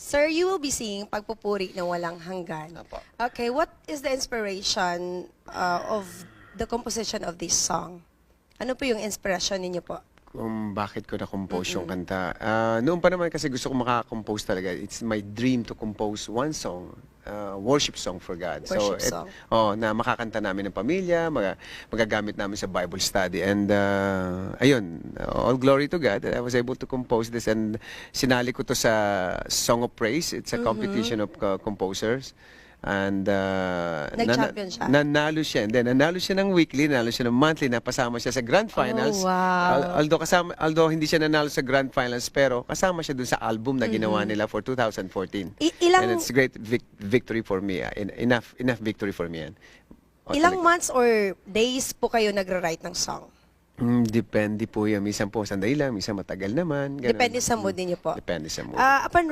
Sir, you will be singing Pagpupuri na Walang Hanggan. Apo. Okay, what is the inspiration of the composition of this song? Ano po yung inspiration ninyo po? Kung bakit ko na-compose yung kanta. Noon pa naman kasi gusto ko makakompose talaga. It's my dream to compose one song, worship song for God. Worship song. Na makakanta namin ng pamilya, magagamit namin sa Bible study. And ayun, all glory to God. I was able to compose this and sinali ko to sa Song of Praise. It's a competition of composers. And Nag-champion siya? nanalo siya. And then nanalo siya ng weekly, nanalo siya ng monthly, napasama siya sa grand finals. Oh, wow. Although hindi siya nanalo sa grand finals, pero kasama siya dun sa album na ginawa nila for 2014. Ilang- And it's a great victory for me. Enough victory for me yan. Ilang months or days po kayo nagre-write ng song? Depende po yan. Minsan po sandali lang, minsan matagal naman. Ganun. Depende sa mood ninyo po. Depende sa mood. Upon